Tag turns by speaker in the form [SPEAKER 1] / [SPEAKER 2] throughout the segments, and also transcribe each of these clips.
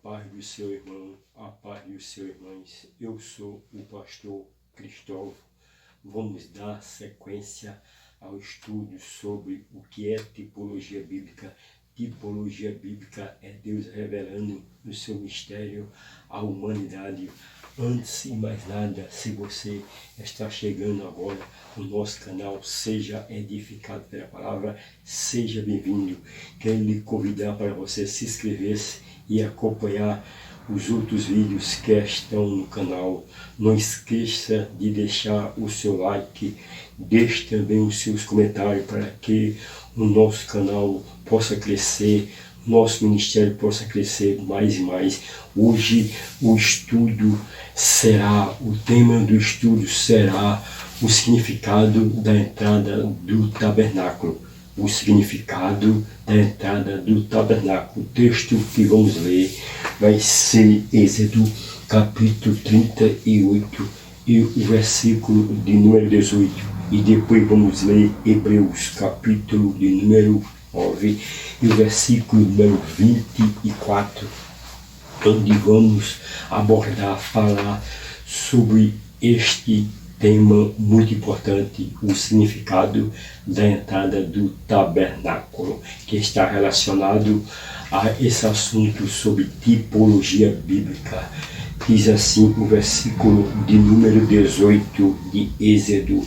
[SPEAKER 1] paz do seu irmão, a paz dos seus irmãos. Eu sou o pastor Cristóvão. Vamos dar sequência ao estudo sobre o que é tipologia bíblica. Tipologia bíblica é Deus revelando o seu mistério à humanidade. Antes de mais nada, se você está chegando agora no nosso canal, seja edificado pela palavra, seja bem-vindo. Quero lhe convidar para você se inscrever e acompanhar os outros vídeos que estão no canal. Não esqueça de deixar o seu like, deixe também os seus comentários para que o nosso canal possa crescer, nosso ministério possa crescer mais e mais. Hoje o tema do estudo será o significado da entrada do tabernáculo. O significado da entrada do tabernáculo. O texto que vamos ler vai ser Êxodo capítulo 38 e o versículo de número 18. E depois vamos ler Hebreus capítulo de número 9 e o versículo número 24, onde vamos falar sobre este tema muito importante, o significado da entrada do tabernáculo, que está relacionado a esse assunto sobre tipologia bíblica. Diz assim o versículo de número 18 de Êxodo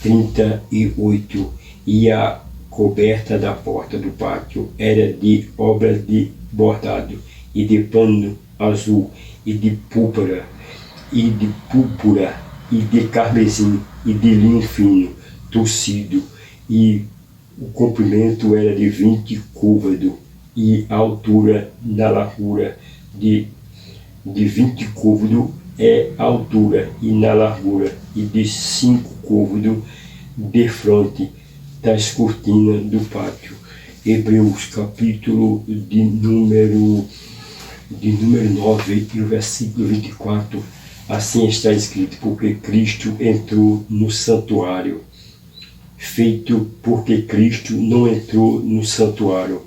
[SPEAKER 1] 38, e a coberta da porta do pátio era de obras de bordado, e de pano azul, e de púrpura, e de carmesim, e de linho fino, tecido, e o comprimento era de 20 côvados, e a altura da largura de 20 côvados é a altura, e na largura, e de 5 côvados de fronte das cortinas do pátio. Hebreus capítulo de número 9 e o versículo 24, assim está escrito: porque Cristo entrou no santuário, porque Cristo não entrou no santuário,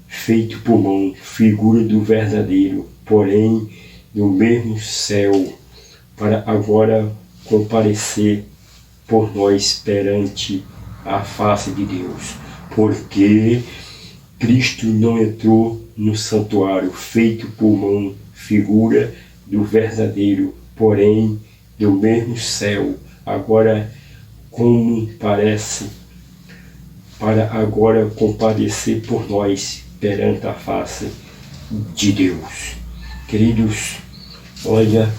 [SPEAKER 1] feito por mão, figura do verdadeiro, porém do mesmo céu, para agora comparecer por nós perante a face de Deus. Porque Cristo não entrou no santuário, feito por mão, figura do verdadeiro, porém do mesmo céu, agora como parece, para agora comparecer por nós perante a face de Deus. Queridos, olha,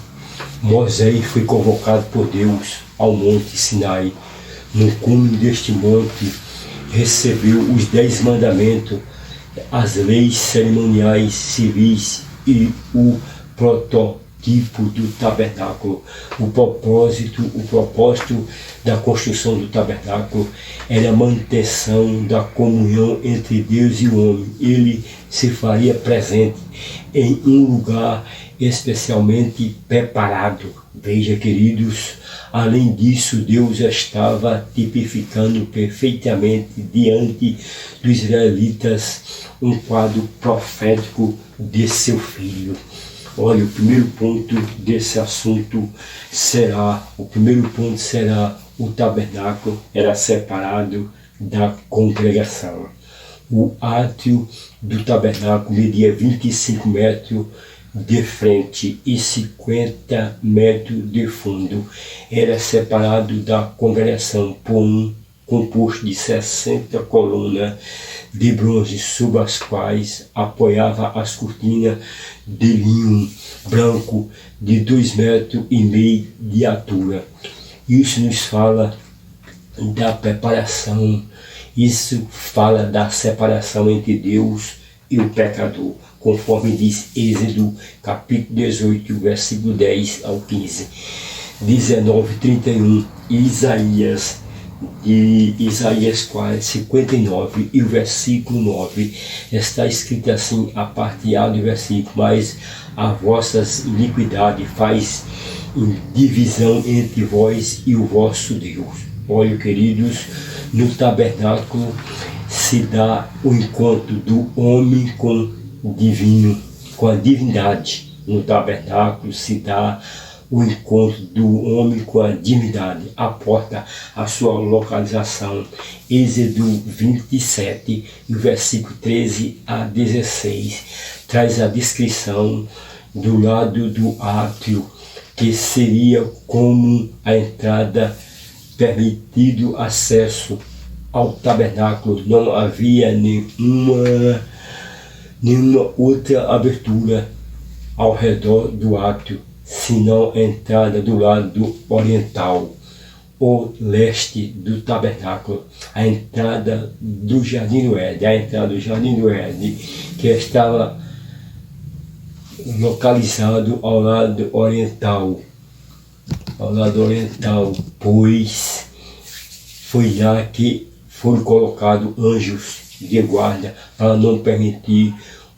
[SPEAKER 1] Moisés foi convocado por Deus ao Monte Sinai. No cume deste monte, recebeu os 10 mandamentos, as leis cerimoniais civis e o protótipo do tabernáculo. O propósito da construção do tabernáculo era a manutenção da comunhão entre Deus e o homem. Ele se faria presente em um lugar especialmente preparado. Veja, queridos, além disso, Deus estava tipificando perfeitamente diante dos israelitas um quadro profético de seu filho. Olha, o primeiro ponto desse assunto será o tabernáculo era separado da congregação. O átrio do tabernáculo media 25 metros de frente e 50 metros de fundo. Era separado da congregação por um composto de 60 colunas de bronze, sob as quais apoiava as cortinas de linho branco de 2,5 metros de altura. Isso nos fala da preparação, isso fala da separação entre Deus e o pecador, conforme diz Êxodo capítulo 18, versículo 10 ao 15, 19, 31, Isaías 59 e o versículo 9, está escrito assim, a parte A do versículo: mas a vossas iniquidades faz divisão entre vós e o vosso Deus. Olha, queridos, no tabernáculo se dá o encontro do homem com o divino. com a divindade. No tabernáculo se dá o encontro do homem com a divindade, aporta a sua localização. Êxodo 27, versículo 13 a 16, traz a descrição do lado do átrio, que seria como a entrada, permitido acesso ao tabernáculo. Não havia nenhuma outra abertura ao redor do átrio, senão a entrada do lado oriental, ou leste do tabernáculo, a entrada do Jardim do Éden, que estava localizado ao lado oriental, pois foi lá que foram colocados anjos de guarda para não permitir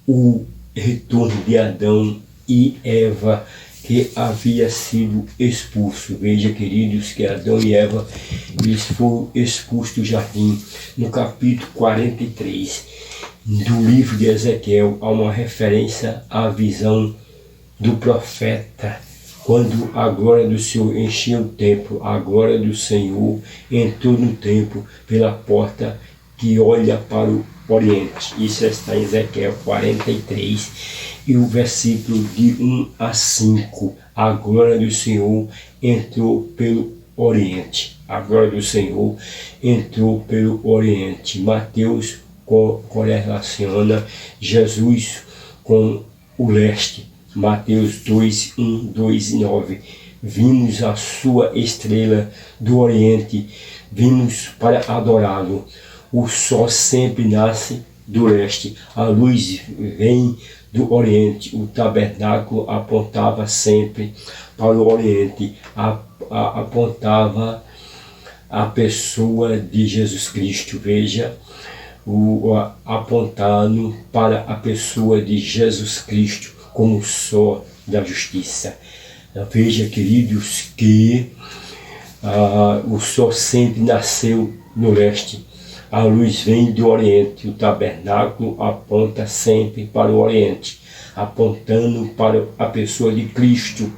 [SPEAKER 1] o retorno de Adão e Eva, que havia sido expulso. Veja, queridos, que Adão e Eva, eles foram expulsos do jardim. No capítulo 43 do livro de Ezequiel, há uma referência à visão do profeta, quando a glória do Senhor encheu o templo. A glória do Senhor entrou no templo pela porta que olha para o Oriente. Isso está em Ezequiel 43, e o versículo de 1 a 5. A glória do Senhor entrou pelo Oriente. A glória do Senhor entrou pelo Oriente. Mateus correlaciona Jesus com o leste. Mateus 2, 1, 2 e 9. Vimos a sua estrela do Oriente, vimos para adorá-lo. O sol sempre nasce do leste, a luz vem do Oriente. O tabernáculo apontava sempre para o Oriente, apontava a pessoa de Jesus Cristo. Veja, apontando para a pessoa de Jesus Cristo como o sol da justiça. Veja, queridos, que o sol sempre nasceu no leste. A luz vem do Oriente, o tabernáculo aponta sempre para o Oriente, apontando para a pessoa de Cristo,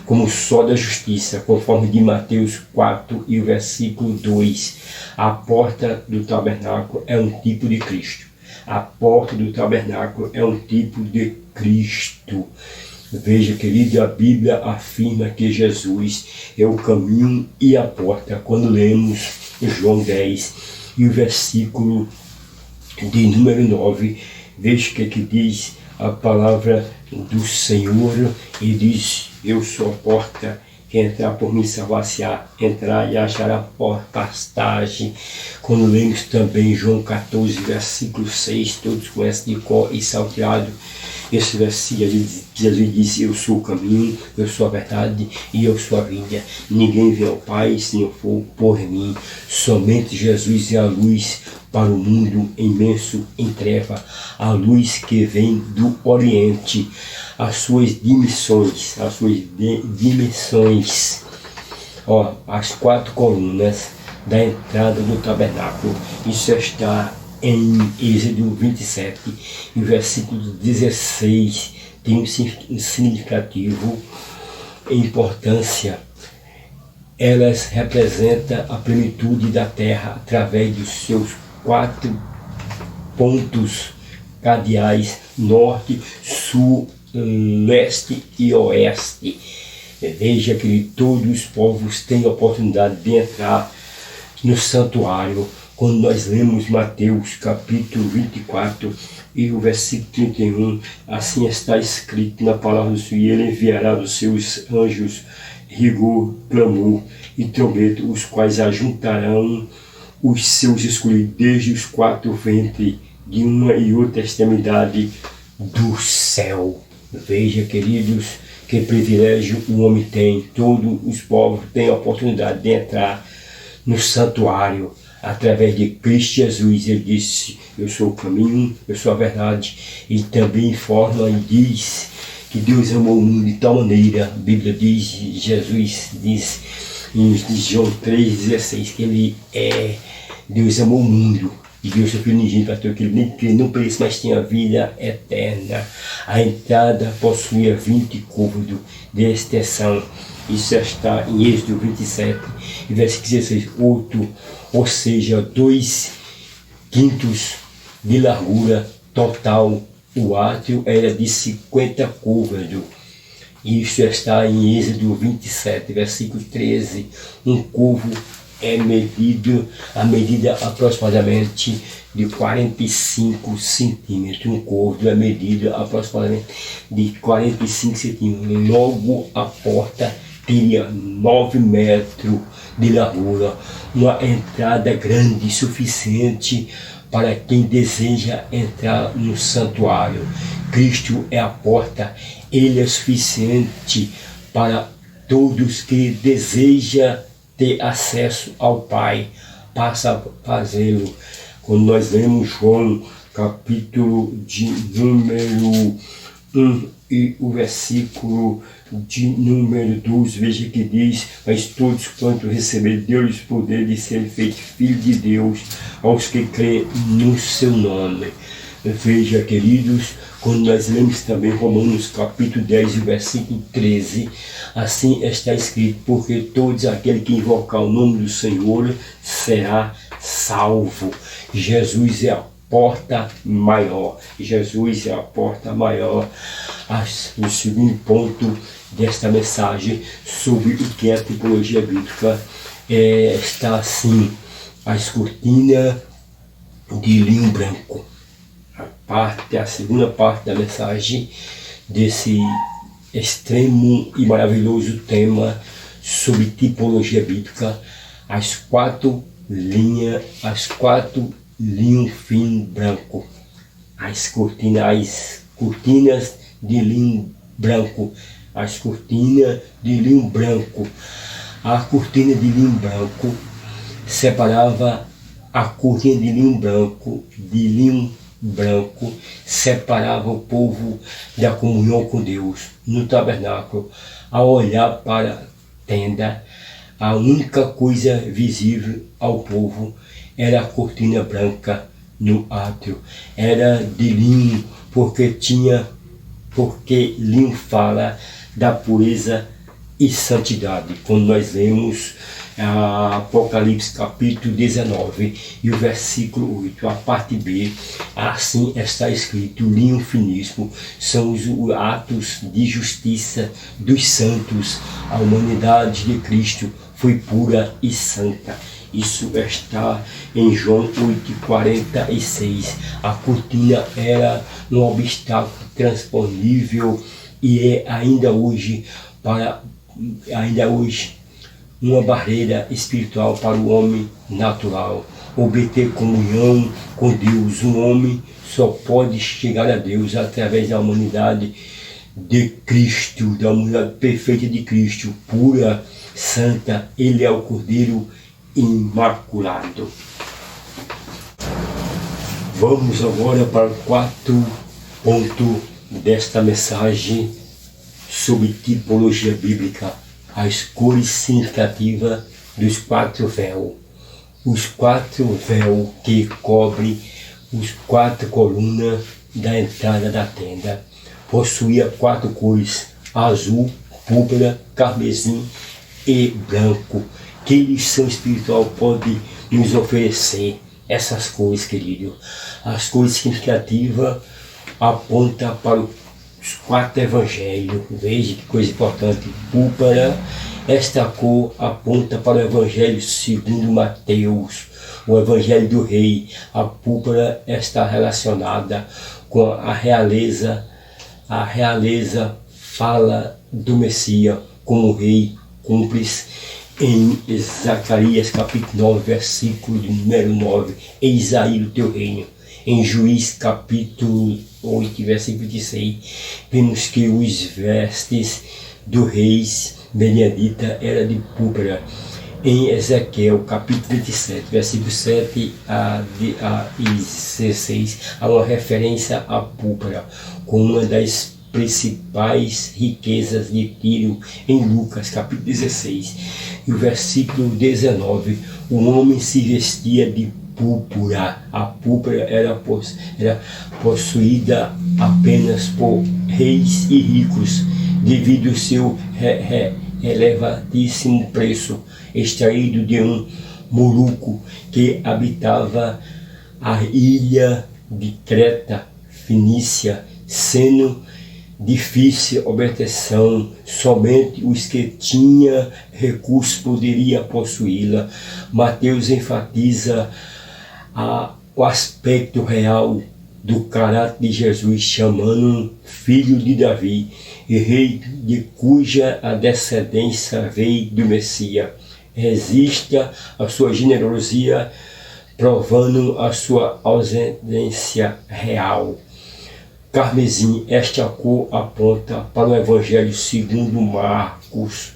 [SPEAKER 1] como o sol da justiça, conforme de Mateus 4 e o versículo 2. A porta do tabernáculo é um tipo de Cristo. A porta do tabernáculo é um tipo de Cristo. Veja, querido, a Bíblia afirma que Jesus é o caminho e a porta. Quando lemos João 10 e o versículo de número 9, veja o que diz a palavra do Senhor, e diz: eu sou a porta, que entrar por mim salvar-se-á, entrar e achará pastagem. Quando lemos também João 14, versículo 6, todos conhecem de cor e salteado esse versículo. Jesus disse: eu sou o caminho, eu sou a verdade e eu sou a vida. Ninguém vê ao Pai se não for por mim. Somente Jesus é a luz para o mundo imenso em treva, a luz que vem do Oriente. As suas dimensões, as 4 colunas da entrada do tabernáculo. Isso está em Êxodo 27, e o versículo 16 tem um significativo importância. Elas representam a plenitude da terra através dos seus 4 pontos cardeais: norte, sul, leste e oeste. Veja que todos os povos têm a oportunidade de entrar no santuário. Quando nós lemos Mateus capítulo 24 e o versículo 31, assim está escrito na palavra do Senhor: e ele enviará dos seus anjos rigor, clamor e trombeta, os quais ajuntarão os seus escolhidos desde os 4 ventres de uma e outra extremidade do céu. Veja, queridos, que privilégio o homem tem. Todos os povos têm a oportunidade de entrar no santuário através de Cristo Jesus. Ele disse: eu sou o caminho, eu sou a verdade. Ele também informa e diz que Deus amou o mundo de tal maneira. A Bíblia diz, Jesus diz em João 3,16, que Deus amou o mundo e deu seu Filho unigênito para todo aquele que não pereça, mas tinha vida eterna. A entrada possuía 20 côvados de extensão. Isso está em Êxodo 27, versículo 16, 8, ou seja, 2/5 de largura total. O átrio era de 50 côvados. Isso está em Êxodo 27, versículo 13. Um côvado é medido, a medida aproximadamente de 45 centímetros. Um côvado é medido aproximadamente de 45 centímetros. Logo a porta teria 9 metros de largura, uma entrada grande suficiente para quem deseja entrar no santuário. Cristo é a porta, Ele é suficiente para todos que desejam ter acesso ao Pai, passa a fazê-lo. Quando nós lemos João, capítulo de número 1 e o versículo de número 12, veja que diz: mas todos quanto receberam, deu-lhes poder de serem feitos filhos de Deus, aos que creem no seu nome. Veja, queridos, quando nós lemos também Romanos capítulo 10, versículo 13, assim está escrito: porque todos aqueles que invocar o nome do Senhor será salvo. Jesus é a porta maior. Jesus é a porta maior. O segundo ponto desta mensagem sobre o que é a tipologia bíblica está assim: as cortinas de linho branco. A segunda parte da mensagem desse extremo e maravilhoso tema sobre tipologia bíblica, as quatro linhos fino branco, as cortinas de linho branco, as cortinas de linho branco. A cortina de linho branco separava a cortina de linho branco separava o povo da comunhão com Deus no tabernáculo. Ao olhar para a tenda, a única coisa visível ao povo era a cortina branca no átrio. Era de linho, porque linho fala da pureza e santidade. Quando nós lemos Apocalipse capítulo 19 e o versículo 8, a parte B, assim está escrito: linho finíssimo são os atos de justiça dos santos. A humanidade de Cristo foi pura e santa. Isso está em João 8,46. A cortina era um obstáculo transponível e é ainda hoje uma barreira espiritual para o homem natural. Obter comunhão com Deus. Um homem só pode chegar a Deus através da humanidade de Cristo, da humanidade perfeita de Cristo, pura, santa. Ele é o Cordeiro imaculado. Vamos agora para o quarto ponto desta mensagem sobre tipologia bíblica: as cores significativas dos 4 véus. Os 4 véus que cobrem os 4 colunas da entrada da tenda possuía 4 cores: azul, púrpura, carmesim e branco. Que lição espiritual pode nos oferecer essas cores, querido? As cores significativas apontam para os 4 evangelhos. Veja que coisa importante. Púrpura, esta cor aponta para o evangelho segundo Mateus, o evangelho do rei. A púrpura está relacionada com a realeza. A realeza fala do Messias como rei cúmplice. Em Zacarias capítulo 9, versículo de número 9, eis aí o teu reino. Em Juiz capítulo 8, versículo 26, vemos que os vestes do rei Benedita era de púrpura. Em Ezequiel capítulo 27, versículo 7 a 16, há uma referência à púrpura como uma das principais riquezas de Tiro. Em Lucas capítulo 16 e o versículo 19, o homem se vestia de púrpura. A púrpura era possuída apenas por reis e ricos, devido ao seu elevadíssimo preço, extraído de um moruco que habitava a ilha de Creta, Fenícia, sendo difícil obtenção, somente os que tinham recursos poderiam possuí-la. Mateus enfatiza o aspecto real do caráter de Jesus, chamando-o filho de Davi e rei de cuja a descendência veio do Messias. Resista a sua generosidade, provando a sua ausência real. Carmesim, esta cor aponta para o Evangelho segundo Marcos.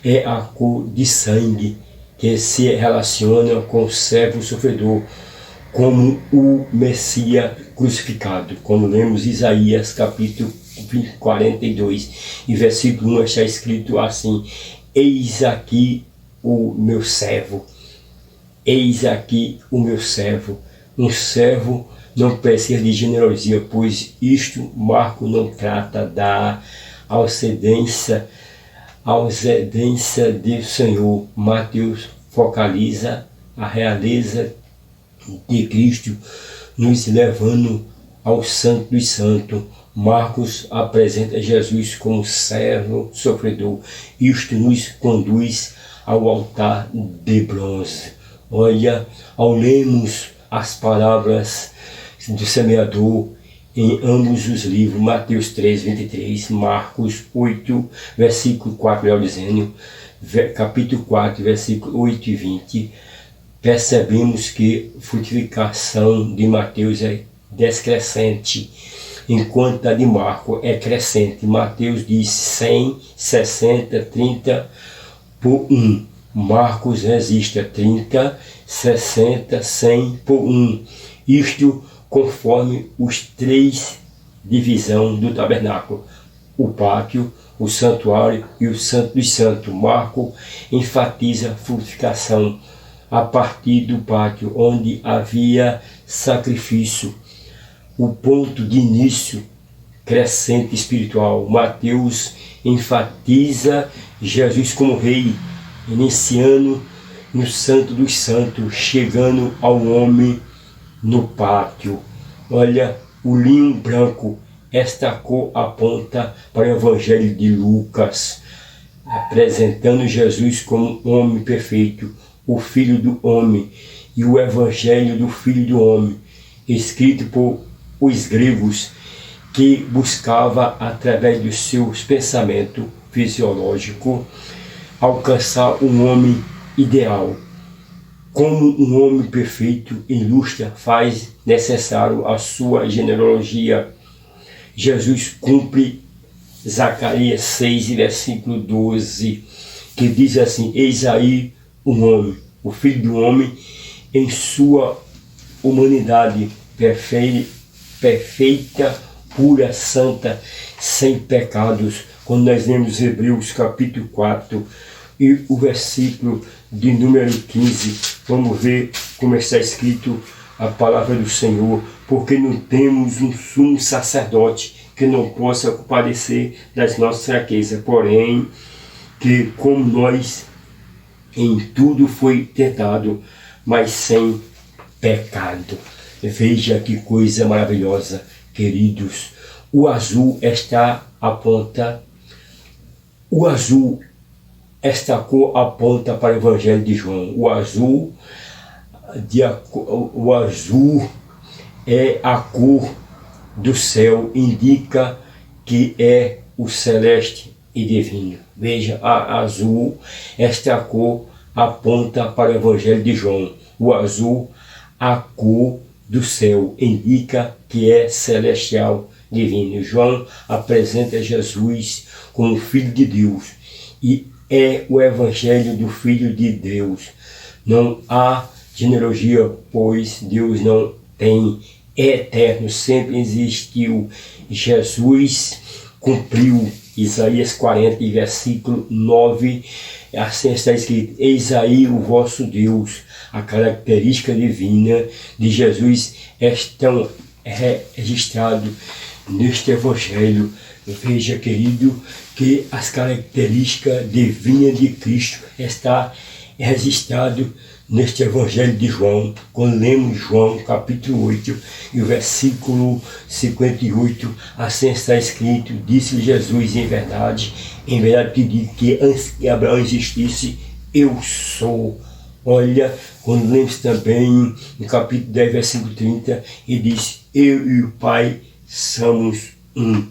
[SPEAKER 1] É a cor de sangue que se relaciona com o servo sofredor, como o Messias crucificado. Quando lemos Isaías capítulo 42 e versículo 1, está escrito assim: eis aqui o meu servo, eis aqui o meu servo. Um servo não precisa de generosia, pois isto Marco não trata da ausência do Senhor. Mateus focaliza a realeza de Cristo, nos levando ao Santo dos Santos. Marcos apresenta Jesus como servo sofredor. Isto nos conduz ao altar de bronze. Olha, ao lermos as palavras do semeador em ambos os livros, Mateus 3, 23, Marcos 8, versículo 4 ao dizendo, capítulo 4, versículo 8 e 20, percebemos que a frutificação de Mateus é descrescente, enquanto a de Marcos é crescente. Mateus diz 100, 60, 30 por 1. Marcos registra 30, 60, 100 por 1. Isto conforme os três divisões do tabernáculo: o pátio, o santuário e o santo dos santos. Marcos enfatiza a frutificação a partir do pátio, onde havia sacrifício, o ponto de início crescente espiritual. Mateus enfatiza Jesus como rei, iniciando no Santo dos Santos, chegando ao homem no pátio. Olha, o linho branco, esta cor aponta para o Evangelho de Lucas, apresentando Jesus como homem perfeito, o Filho do Homem, e o Evangelho do Filho do Homem, escrito por os gregos, que buscava, através dos seus pensamentos fisiológicos, alcançar um homem ideal. Como um homem perfeito ilustra, faz necessário a sua genealogia. Jesus cumpre Zacarias 6, versículo 12, que diz assim: eis aí um homem, o Filho do Homem, em sua humanidade perfeita, pura, santa, sem pecados. Quando nós lemos Hebreus capítulo 4 e o versículo de número 15, vamos ver como está escrito a palavra do Senhor: porque não temos um sumo sacerdote que não possa compadecer das nossas fraquezas, porém que, como nós, em tudo foi tentado, mas sem pecado. Veja que coisa maravilhosa, queridos. O azul esta cor aponta para o Evangelho de João. O azul é a cor do céu, indica que é o celeste e divino. Veja, a azul, esta cor aponta para o Evangelho de João. O azul, a cor do céu, indica que é celestial, divino. João apresenta Jesus como Filho de Deus e é o Evangelho do Filho de Deus. Não há genealogia, pois Deus não tem, é eterno, sempre existiu. Jesus cumpriu Isaías 40, versículo 9, assim está escrito: eis aí o vosso Deus, a característica divina de Jesus estão registrados neste Evangelho. Veja, querido, que as características divinas de Cristo está registrado neste Evangelho de João, quando lemos João capítulo 8 e o versículo 58, assim está escrito: disse Jesus, em verdade te digo que antes que Abraão existisse, eu sou. Olha, quando lemos também no capítulo 10, versículo 30, ele diz: eu e o Pai somos um.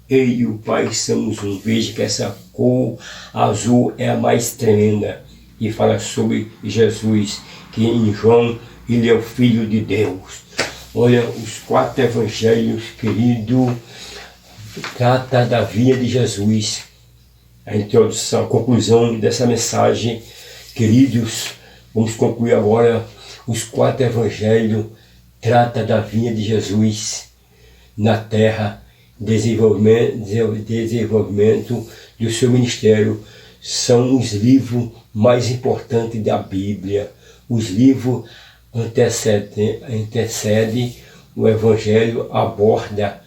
[SPEAKER 1] Eu e o Pai somos um. Veja que essa cor azul é a mais tremenda. E fala sobre Jesus, que em João ele é o Filho de Deus. Olha, os 4 evangelhos, querido, trata da vida de Jesus. A introdução, a conclusão dessa mensagem, queridos, vamos concluir agora. Os 4 evangelhos trata da vinda de Jesus na terra, desenvolvimento do seu ministério. São os livros mais importantes da Bíblia. Os livros antecedem o Evangelho, aborda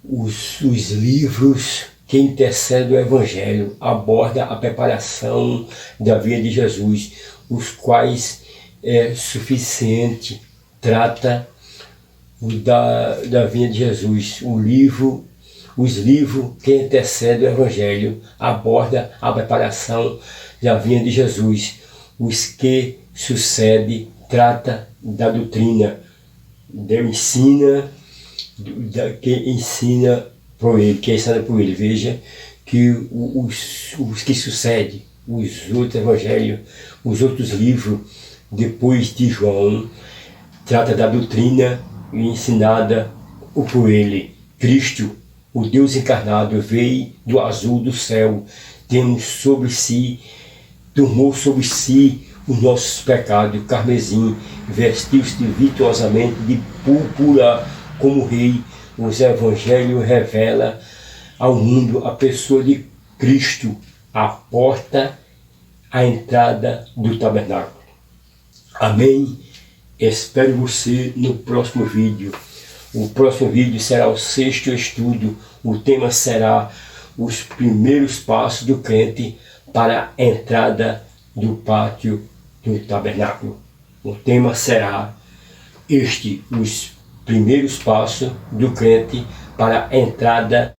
[SPEAKER 1] os livros que antecedem o Evangelho, aborda a preparação da vida de Jesus, os quais é suficiente, trata da vinda de Jesus. Os livros que antecedem o Evangelho aborda a preparação da vinda de Jesus. Os que sucedem trata da doutrina, que ensina por ele. Veja que os que sucedem, os outros evangelhos, os outros livros depois de João, trata da doutrina ensinada por ele. Cristo, o Deus encarnado, veio do azul do céu, tomou sobre si os nossos pecados, carmesim, vestiu-se virtuosamente de púrpura como rei. Os evangelhos revelam ao mundo a pessoa de Cristo, a porta, a entrada do tabernáculo. Amém? Espero você no próximo vídeo. O próximo vídeo será o 6º estudo. O tema será os primeiros passos do crente para a entrada do pátio do tabernáculo. O tema será os primeiros passos do crente para a entrada